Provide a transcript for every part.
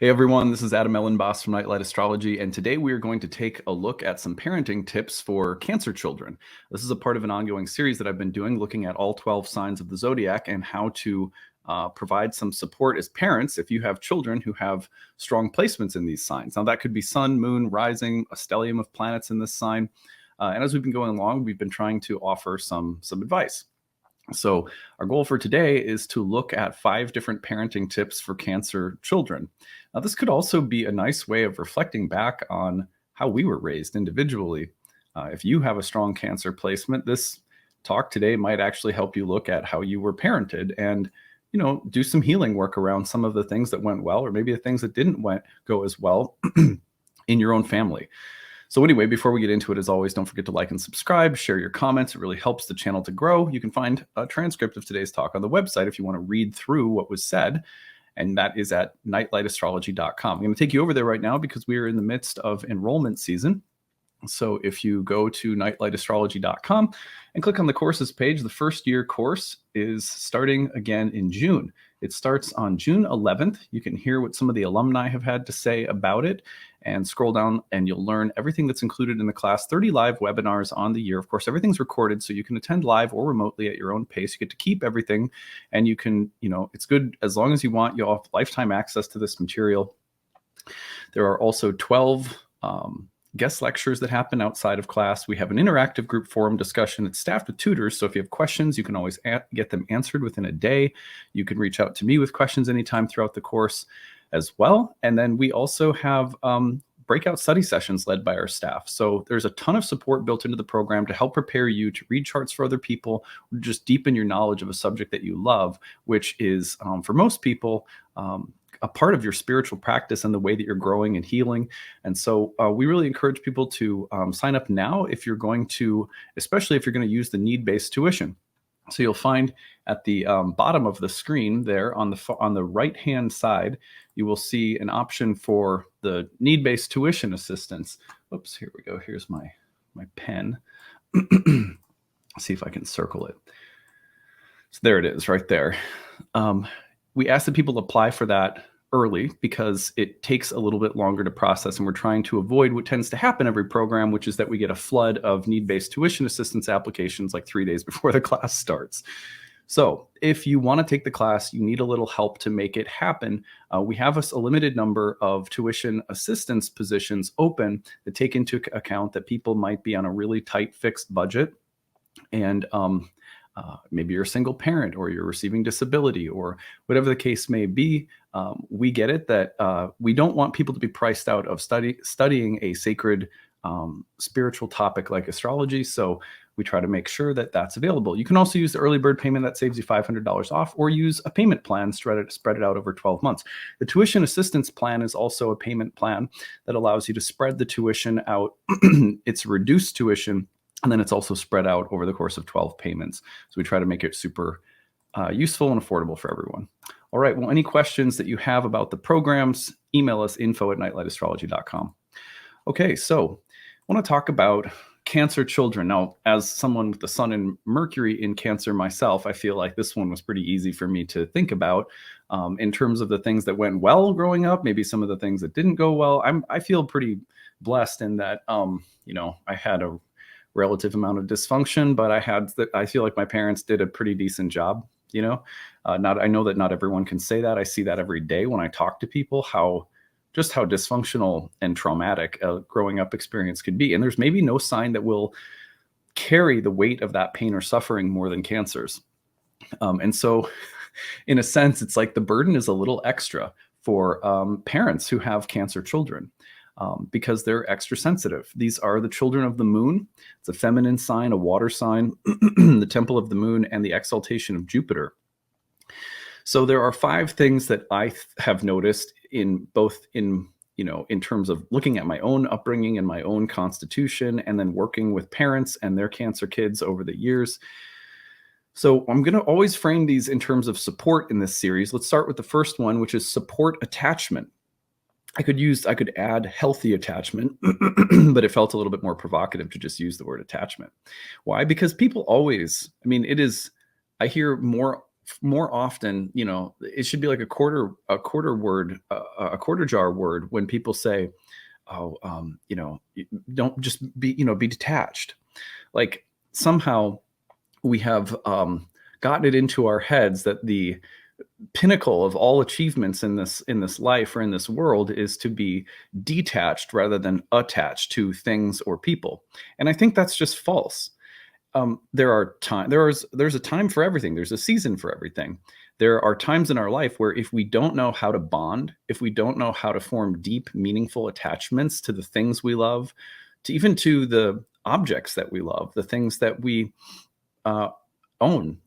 Hey everyone, this is Elenbaas from Nightlight Astrology, and today we are going to take a look at some parenting tips for Cancer children. This is a part of an ongoing series that I've been doing, looking at all 12 signs of the zodiac and how to provide some support as parents if you have children who have strong placements in these signs. Now that could be sun, moon, rising, a stellium of planets in this sign. And as we've been going along, we've been trying to offer some advice. So our goal for today is to look at 5 different parenting tips for Cancer children. Now, this could also be a nice way of reflecting back on how we were raised individually. If you have a strong Cancer placement, this talk today might actually help you look at how you were parented and, do some healing work around some of the things that went well, or maybe the things that didn't go as well in your own family. So anyway, before we get into it, as always, don't forget to like and subscribe, share your comments. It really helps the channel to grow. You can find a transcript of today's talk on the website if you want to read through what was said, and that is at nightlightastrology.com. I'm going to take you over there right now because we are in the midst of enrollment season. So if you go to nightlightastrology.com and click on the courses page, the first year course is starting again in June. It starts on June 11th. You can hear what some of the alumni have had to say about it and scroll down and you'll learn everything that's included in the class, 30 live webinars on the year. Of course, everything's recorded, so you can attend live or remotely at your own pace. You get to keep everything, and you can, it's good as long as you want. You'll have lifetime access to this material. There are also 12 guest lectures that happen outside of class. We have an interactive group forum discussion that's staffed with tutors. So if you have questions, you can always get them answered within a day. You can reach out to me with questions anytime throughout the course as well. And then we also have breakout study sessions led by our staff. So there's a ton of support built into the program to help prepare you to read charts for other people, or just deepen your knowledge of a subject that you love, which is, for most people, a part of your spiritual practice and the way that you're growing and healing. And so we really encourage people to sign up now if you're going to, especially if you're going to use the need-based tuition. So you'll find at the bottom of the screen there on the right-hand side, you will see an option for the need-based tuition assistance. Oops, here we go. Here's my pen. See if I can circle it. So there it is right there. We ask that people apply for that early because it takes a little bit longer to process, and we're trying to avoid what tends to happen every program, which is that we get a flood of need-based tuition assistance applications like 3 days before the class starts. So if you want to take the class, you need a little help to make it happen. We have a limited number of tuition assistance positions open that take into account that people might be on a really tight fixed budget, and maybe you're a single parent or you're receiving disability or whatever the case may be. We get it that we don't want people to be priced out of studying a sacred spiritual topic like astrology. So we try to make sure that that's available. You can also use the early bird payment that saves you $500 off, or use a payment plan, spread it out over 12 months. The tuition assistance plan is also a payment plan that allows you to spread the tuition out. It's reduced tuition, and then it's also spread out over the course of 12 payments. So we try to make it super useful and affordable for everyone. All right, well, any questions that you have about the programs, email us, info@nightlightastrology.com. Okay, so I want to talk about Cancer children. Now, as someone with the Sun and Mercury in Cancer myself, I feel like this one was pretty easy for me to think about in terms of the things that went well growing up, maybe some of the things that didn't go well. I feel pretty blessed in that, I had a relative amount of dysfunction, but I feel like my parents did a pretty decent job. I know that not everyone can say that. I see that every day when I talk to people, how dysfunctional and traumatic a growing up experience could be. And there's maybe no sign that will carry the weight of that pain or suffering more than Cancer's. And so in a sense, it's like the burden is a little extra for parents who have Cancer children. Because they're extra sensitive. These are the children of the moon. It's a feminine sign, a water sign, the temple of the moon, and the exaltation of Jupiter. So there are 5 things that I have noticed in terms of looking at my own upbringing and my own constitution, and then working with parents and their Cancer kids over the years. So I'm going to always frame these in terms of support in this series. Let's start with the first one, which is support attachment. I could add healthy attachment, but it felt a little bit more provocative to just use the word attachment. Why? Because people always, I hear more more often, it should be like a quarter jar word when people say, "Oh, don't just be detached." Like somehow we have gotten it into our heads that the pinnacle of all achievements in this life or in this world is to be detached rather than attached to things or people. And I think that's just false. There's a time for everything. There's a season for everything. There are times in our life where if we don't know how to bond, if we don't know how to form deep, meaningful attachments to the things we love, to even to the objects that we love, the things that we uh, own,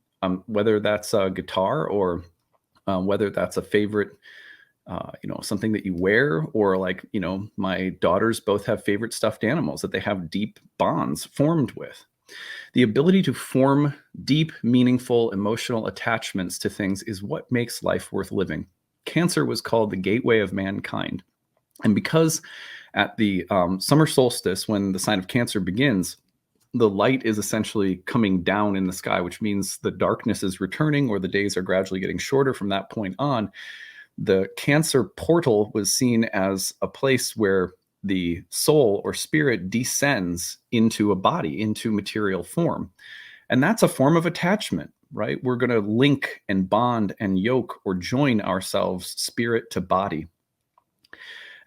whether that's a guitar or whether that's a favorite, something that you wear, or like, my daughters both have favorite stuffed animals that they have deep bonds formed with. The ability to form deep, meaningful, emotional attachments to things is what makes life worth living. Cancer was called the gateway of mankind. And because at the summer solstice, when the sign of Cancer begins, the light is essentially coming down in the sky, which means the darkness is returning or the days are gradually getting shorter from that point on. The Cancer portal was seen as a place where the soul or spirit descends into a body, into material form. And that's a form of attachment, right? We're going to link and bond and yoke or join ourselves spirit to body.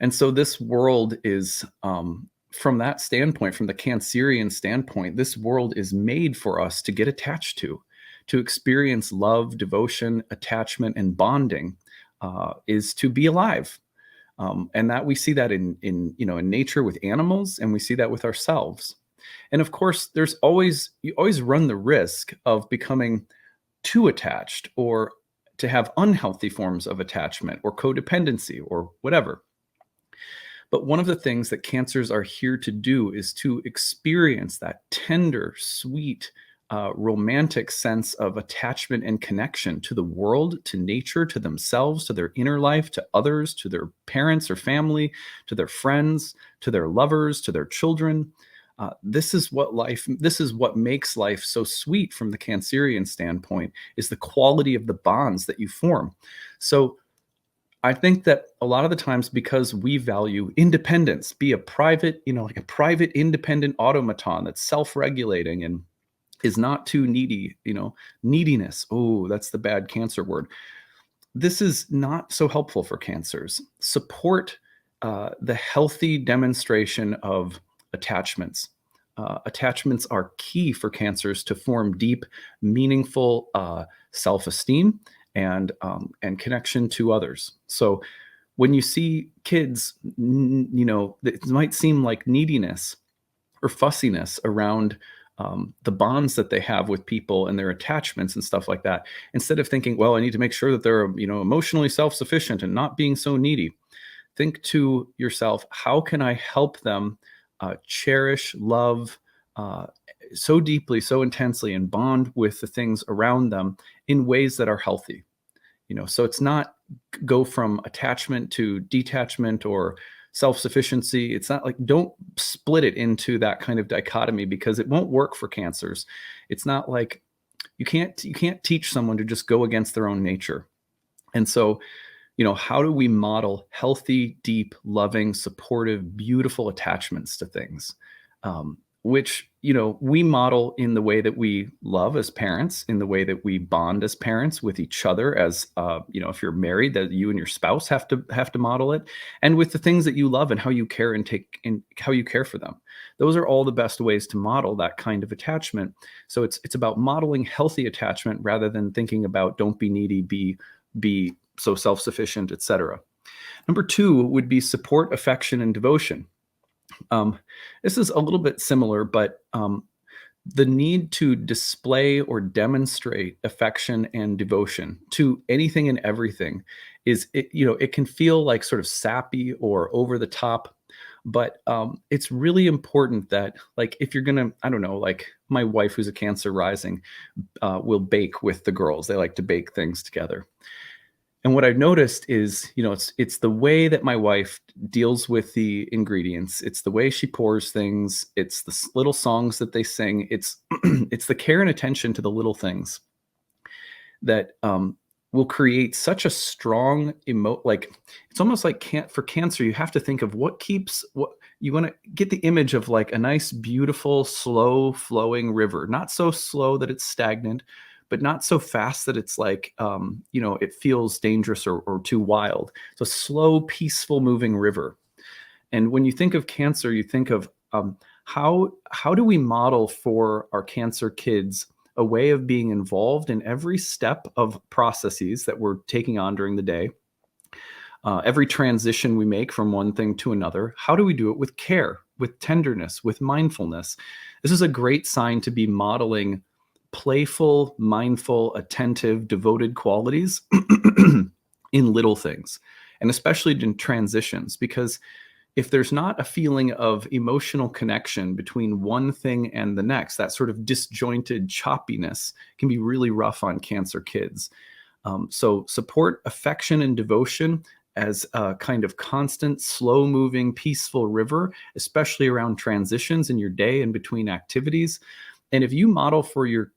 And so this world is, from that standpoint, from the Cancerian standpoint, this world is made for us to get attached to experience love, devotion, attachment, and bonding, is to be alive. And that we see that in nature with animals, and we see that with ourselves. And of course, you always run the risk of becoming too attached, or to have unhealthy forms of attachment or codependency or whatever. But one of the things that cancers are here to do is to experience that tender, sweet, romantic sense of attachment and connection to the world, to nature, to themselves, to their inner life, to others, to their parents or family, to their friends, to their lovers, to their children. This is what makes life so sweet from the Cancerian standpoint, is the quality of the bonds that you form. So I think that a lot of the times, because we value independence, be a private, like a private independent automaton that's self-regulating and is not too needy, neediness. Oh, that's the bad Cancer word. This is not so helpful for cancers. Support the healthy demonstration of attachments. Attachments are key for cancers to form deep, meaningful self-esteem and connection to others. So when you see kids, it might seem like neediness or fussiness around the bonds that they have with people and their attachments and stuff like that. Instead of thinking, well, I need to make sure that they're, emotionally self-sufficient and not being so needy, think to yourself, how can I help them cherish, love so deeply, so intensely, and bond with the things around them in ways that are healthy? So it's not go from attachment to detachment or self-sufficiency. It's not like, don't split it into that kind of dichotomy, because it won't work for cancers. It's not like you can't teach someone to just go against their own nature. And so, how do we model healthy, deep, loving, supportive, beautiful attachments to things? Which, we model in the way that we love as parents, in the way that we bond as parents with each other, as, if you're married, that you and your spouse have to model it, and with the things that you love and how you care and how you care for them. Those are all the best ways to model that kind of attachment. So it's about modeling healthy attachment rather than thinking about don't be needy, be so self-sufficient, etc. Number 2 would be support, affection, and devotion. This is a little bit similar, but the need to display or demonstrate affection and devotion to anything and everything it can feel like sort of sappy or over the top. But it's really important that, like, if you're gonna, I don't know, like my wife, who's a Cancer rising, will bake with the girls. They like to bake things together. And what I've noticed is, it's the way that my wife deals with the ingredients. It's the way she pours things. It's the little songs that they sing. It's it's the care and attention to the little things. that will create such a strong like it's almost like for cancer, you have to think of what you want to get the image of, like a nice, beautiful, slow flowing river, not so slow that it's stagnant, but not so fast that it's like, it feels dangerous or too wild. So slow, peaceful moving river. And when you think of cancer, you think of how do we model for our cancer kids a way of being involved in every step of processes that we're taking on during the day, every transition we make from one thing to another? How do we do it with care, with tenderness, with mindfulness? This is a great sign to be modeling playful, mindful, attentive, devoted qualities in little things, and especially in transitions, because if there's not a feeling of emotional connection between one thing and the next, that sort of disjointed choppiness can be really rough on cancer kids. So support affection and devotion as a kind of constant, slow moving, peaceful river, especially around transitions in your day and between activities. And if you model for your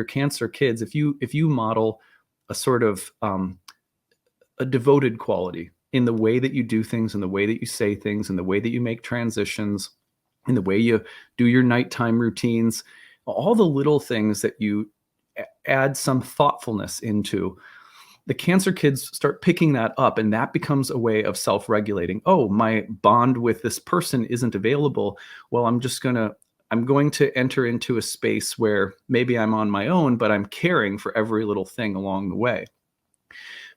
cancer kids, if you model a sort of a devoted quality in the way that you do things, in the way that you say things, in the way that you make transitions, in the way you do your nighttime routines, all the little things that you add some thoughtfulness into, the cancer kids start picking that up, and that becomes a way of self-regulating. Oh, my bond with this person isn't available. Well, I'm going to enter into a space where maybe I'm on my own, but I'm caring for every little thing along the way.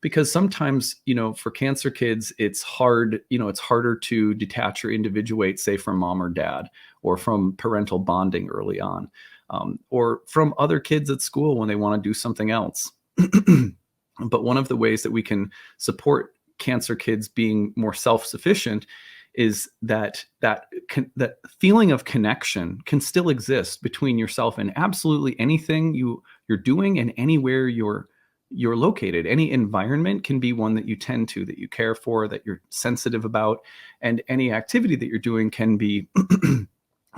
Because sometimes, for cancer kids, it's hard, it's harder to detach or individuate, say, from mom or dad, or from parental bonding early on, or from other kids at school when they want to do something else. But one of the ways that we can support cancer kids being more self-sufficient is that feeling of connection can still exist between yourself and absolutely anything you're doing, and anywhere you're located. Any environment can be one that you tend to, that you care for, that you're sensitive about, and any activity that you're doing can be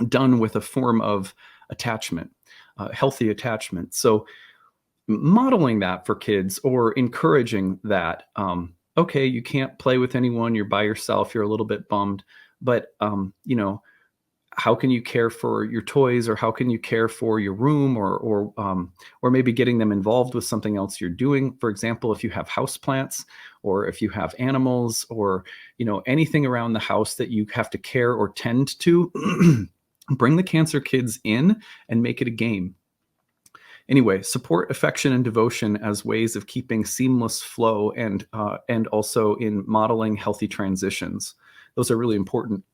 done with a form of attachment, healthy attachment. So modeling that for kids, or encouraging that, okay, you can't play with anyone, you're by yourself, you're a little bit bummed, but how can you care for your toys, or how can you care for your room, or maybe getting them involved with something else you're doing? For example, if you have houseplants, or if you have animals, or anything around the house that you have to care or tend to, bring the cancer kids in and make it a game. Anyway, support affection and devotion as ways of keeping seamless flow, and also in modeling healthy transitions. Those are really important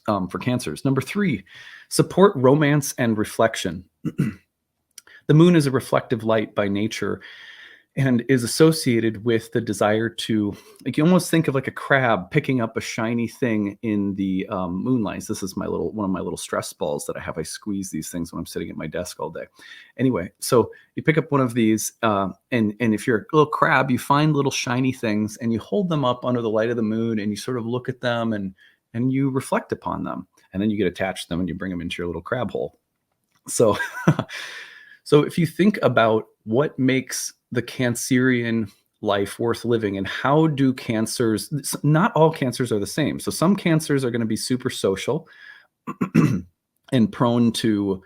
for cancers. Number 3, support romance and reflection. The moon is a reflective light by nature, and is associated with the desire to, like, you almost think of like a crab picking up a shiny thing in the moonlight. This is one of my little stress balls that I have. I squeeze these things when I'm sitting at my desk all day. Anyway, so you pick up one of these, and if you're a little crab, you find little shiny things and you hold them up under the light of the moon, and you sort of look at them, and you reflect upon them, and then you get attached to them and you bring them into your little crab hole. So, so if you think about what makes the Cancerian life worth living, and how do cancers, not all cancers are the same. So some cancers are going to be super social and prone to,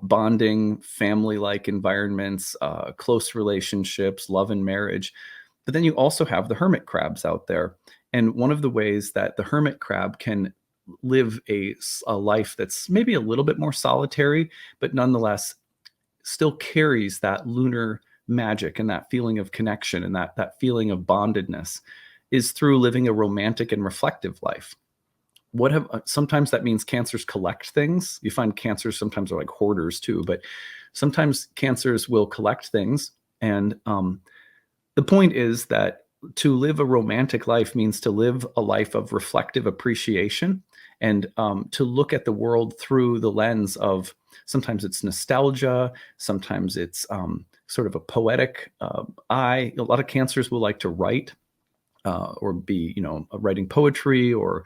bonding, family-like environments, close relationships, love and marriage. But then you also have the hermit crabs out there. And one of the ways that the hermit crab can live a life that's maybe a little bit more solitary, but nonetheless still carries that lunar magic and that feeling of connection, and that feeling of bondedness, is through living a romantic and reflective life. Sometimes that means cancers collect things. You find cancers sometimes are like hoarders too, but sometimes cancers will collect things. And the point is that to live a romantic life means to live a life of reflective appreciation, and to look at the world through the lens of, sometimes it's nostalgia, sometimes it's sort of a poetic eye. A lot of cancers will like to write, or be, writing poetry, or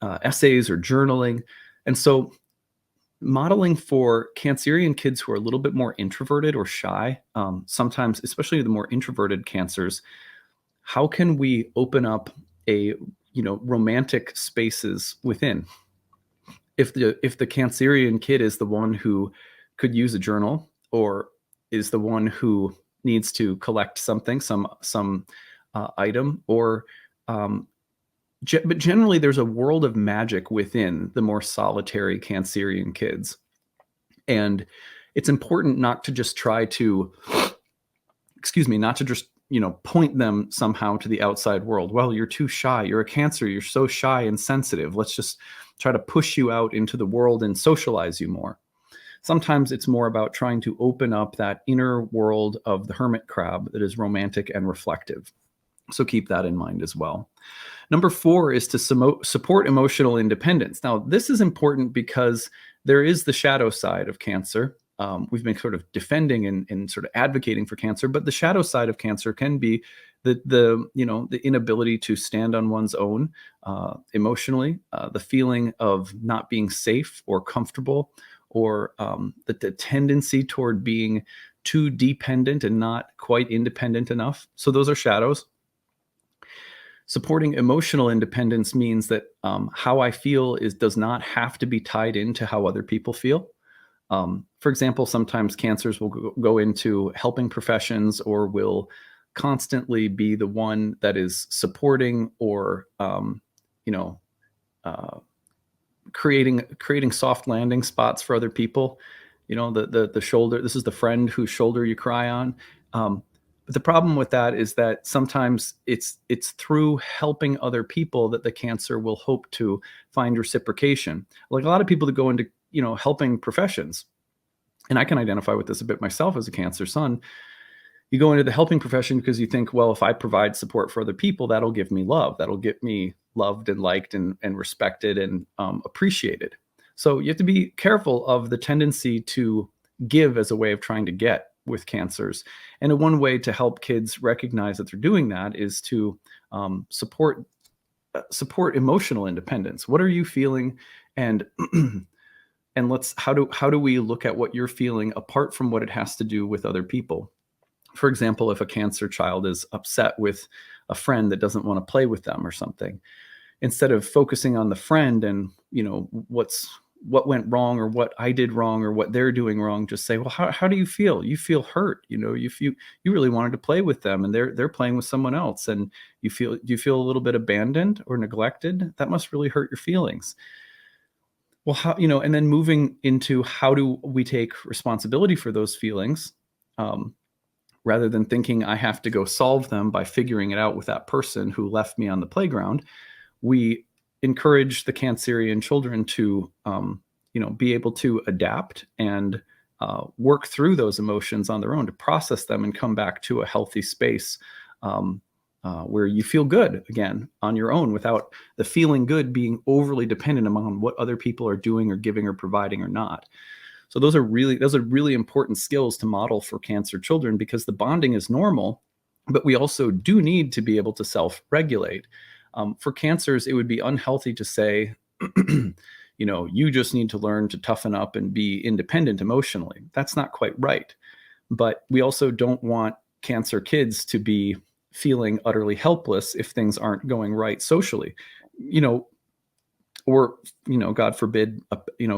essays, or journaling. And so modeling for Cancerian kids who are a little bit more introverted or shy, sometimes, especially the more introverted Cancers, how can we open up a romantic spaces within? If the Cancerian kid is the one who could use a journal, or is the one who needs to collect something, some item, or but generally there's a world of magic within the more solitary Cancerian kids. And it's important not to just try to, not to just, point them somehow to the outside world. Well, you're too shy. You're a Cancer. You're so shy and sensitive. Let's just try to push you out into the world and socialize you more. Sometimes it's more about trying to open up that inner world of the hermit crab that is romantic and reflective. So keep that in mind as well. Number 4 is to support emotional independence. Now, this is important because there is the shadow side of Cancer. We've been sort of defending and sort of advocating for Cancer, but the shadow side of Cancer can be the inability to stand on one's own emotionally, the feeling of not being safe or comfortable, or the tendency toward being too dependent and not quite independent enough. So those are shadows. Supporting emotional independence means that how I feel does not have to be tied into how other people feel. For example, sometimes Cancers will go into helping professions, or will constantly be the one that is supporting, or creating soft landing spots for other people. The shoulder. This is the friend whose shoulder you cry on. But the problem with that is that sometimes it's through helping other people that the Cancer will hope to find reciprocation. Like a lot of people that go into helping professions, and I can identify with this a bit myself as a Cancer sun. You go into the helping profession because you think, well, if I provide support for other people, that'll give me love. That'll get me loved and liked and respected and appreciated. So you have to be careful of the tendency to give as a way of trying to get with Cancers. And one way to help kids recognize that they're doing that is to support emotional independence. What are you feeling? And and how do we look at what you're feeling apart from what it has to do with other people? For example, if a Cancer child is upset with a friend that doesn't want to play with them or something, instead of focusing on the friend and what went wrong, or what I did wrong, or what they're doing wrong, just say, well, how do you feel? You feel hurt. You really wanted to play with them, and they're playing with someone else, and do you feel a little bit abandoned or neglected? That must really hurt your feelings. Well, and then moving into how do we take responsibility for those feelings, rather than thinking I have to go solve them by figuring it out with that person who left me on the playground. We encourage the Cancerian children to, be able to adapt and work through those emotions on their own, to process them and come back to a healthy space where you feel good again on your own, without the feeling good being overly dependent upon what other people are doing or giving or providing or not. So those are really important skills to model for Cancer children, because the bonding is normal, but we also do need to be able to self-regulate. For Cancers, it would be unhealthy to say, you just need to learn to toughen up and be independent emotionally. That's not quite right. But we also don't want Cancer kids to be feeling utterly helpless if things aren't going right socially, or, God forbid,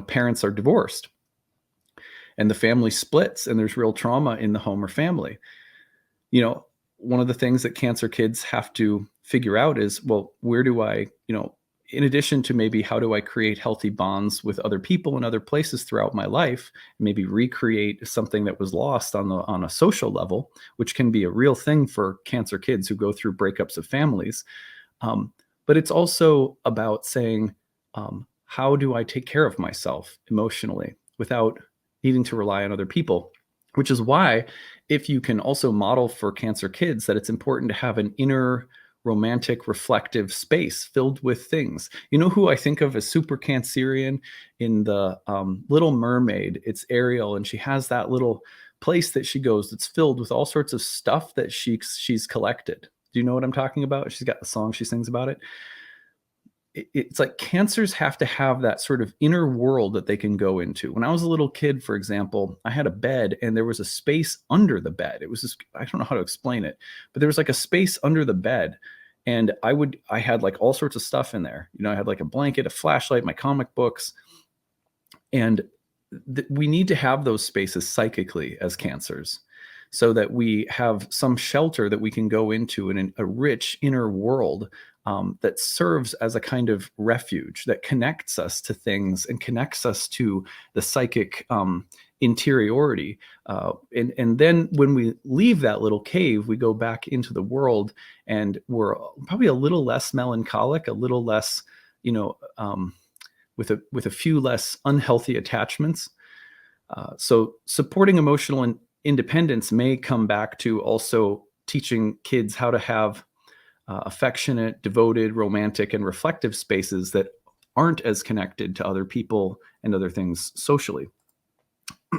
parents are divorced and the family splits and there's real trauma in the home or family. One of the things that Cancer kids have to figure out is, well, where do I, in addition to maybe how do I create healthy bonds with other people in other places throughout my life, maybe recreate something that was lost on a social level, which can be a real thing for Cancer kids who go through breakups of families. But it's also about saying, how do I take care of myself emotionally without needing to rely on other people? Which is why, if you can also model for Cancer kids that it's important to have an inner romantic reflective space filled with things. You know who I think of as super Cancerian in the Little Mermaid? It's Ariel, and she has that little place that she goes that's filled with all sorts of stuff that she's collected. Do you know what I'm talking about? She's got the song, she sings about it. it's like cancers have to have that sort of inner world that they can go into. When I was a little kid, for example, I had a bed and there was a space under the bed. It was just, I don't know how to explain it, but there was like a space under the bed. And I had like all sorts of stuff in there. I had like a blanket, a flashlight, my comic books. And we need to have those spaces psychically as cancers, so that we have some shelter that we can go into in a rich inner world that serves as a kind of refuge that connects us to things and connects us to the psychic interiority. And then when we leave that little cave, we go back into the world and we're probably a little less melancholic, a little less, with a few less unhealthy attachments. So supporting emotional independence may come back to also teaching kids how to have affectionate, devoted, romantic, and reflective spaces that aren't as connected to other people and other things socially.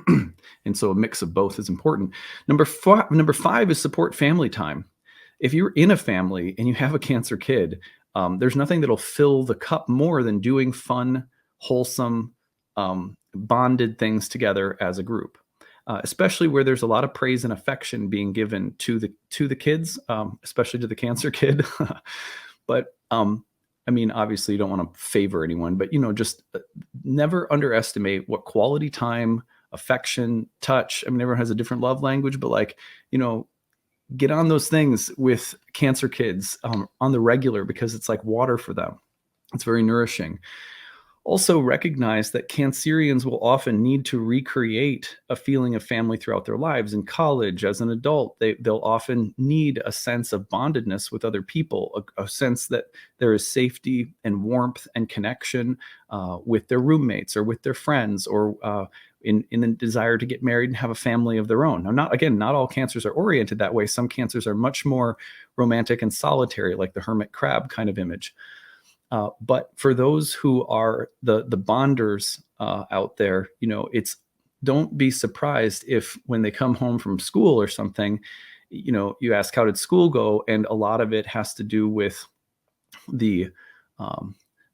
And so a mix of both is important. Number five is support family time. If you're in a family and you have a Cancer kid, there's nothing that'll fill the cup more than doing fun, wholesome, bonded things together as a group. Especially where there's a lot of praise and affection being given to the kids, especially to the Cancer kid. But I mean, obviously, you don't want to favor anyone, but just never underestimate what quality time, affection, touch. I mean, everyone has a different love language, but get on those things with Cancer kids on the regular, because it's like water for them. It's very nourishing. Also recognize that Cancerians will often need to recreate a feeling of family throughout their lives. In college, as an adult, they'll often need a sense of bondedness with other people, a sense that there is safety and warmth and connection with their roommates or with their friends, or in the desire to get married and have a family of their own. Now, not all cancers are oriented that way. Some cancers are much more romantic and solitary, like the hermit crab kind of image. But for those who are the bonders out there, don't be surprised if when they come home from school or something, you ask, how did school go? And a lot of it has to do with the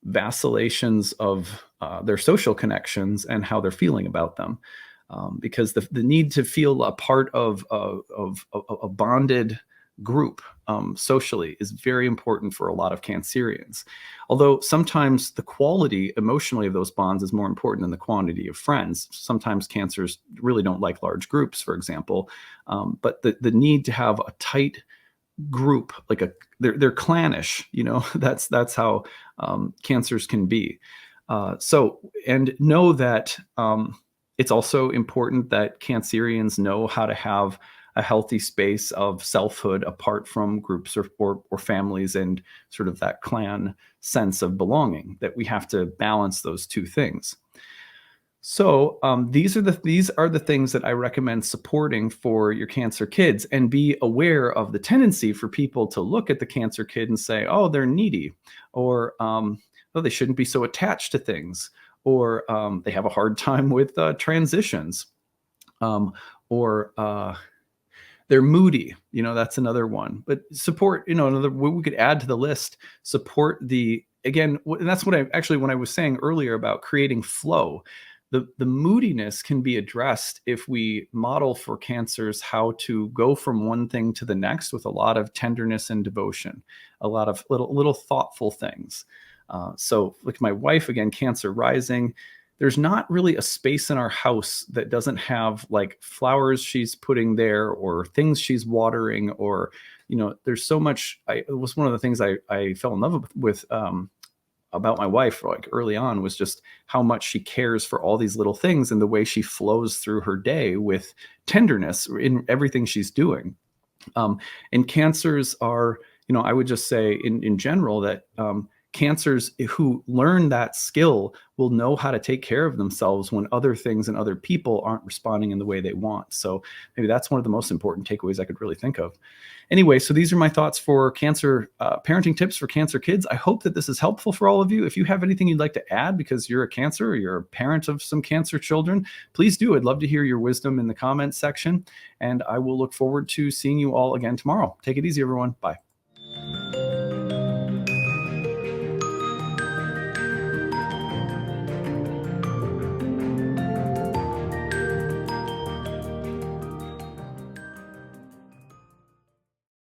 vacillations of their social connections and how they're feeling about them. Because the need to feel a part of a bonded group socially is very important for a lot of Cancerians. Although sometimes the quality emotionally of those bonds is more important than the quantity of friends. Sometimes Cancers really don't like large groups, for example. But the need to have a tight group, like they're clannish, that's how Cancers can be. And know that it's also important that Cancerians know how to have a healthy space of selfhood apart from groups or families, and sort of that clan sense of belonging, that we have to balance those two things. So these are the things that I recommend supporting for your Cancer kids, and be aware of the tendency for people to look at the Cancer kid and say, oh, they're needy, or oh, they shouldn't be so attached to things, or they have a hard time with transitions, or they're moody. That's another one. But support, another we could add to the list, support again, and that's what when I was saying earlier about creating flow. The moodiness can be addressed if we model for Cancers how to go from one thing to the next with a lot of tenderness and devotion, a lot of little thoughtful things. So like my wife, again, Cancer rising, there's not really a space in our house that doesn't have like flowers she's putting there, or things she's watering, or, there's so much. It was one of the things I fell in love with about my wife, like early on, was just how much she cares for all these little things, and the way she flows through her day with tenderness in everything she's doing. And Cancers are, I would just say in general that Cancers who learn that skill will know how to take care of themselves when other things and other people aren't responding in the way they want. So maybe that's one of the most important takeaways I could really think of. Anyway, so these are my thoughts for Cancer parenting tips for Cancer kids. I hope that this is helpful for all of you. If you have anything you'd like to add because you're a Cancer or you're a parent of some Cancer children, please do. I'd love to hear your wisdom in the comments section. And I will look forward to seeing you all again tomorrow. Take it easy, everyone. Bye.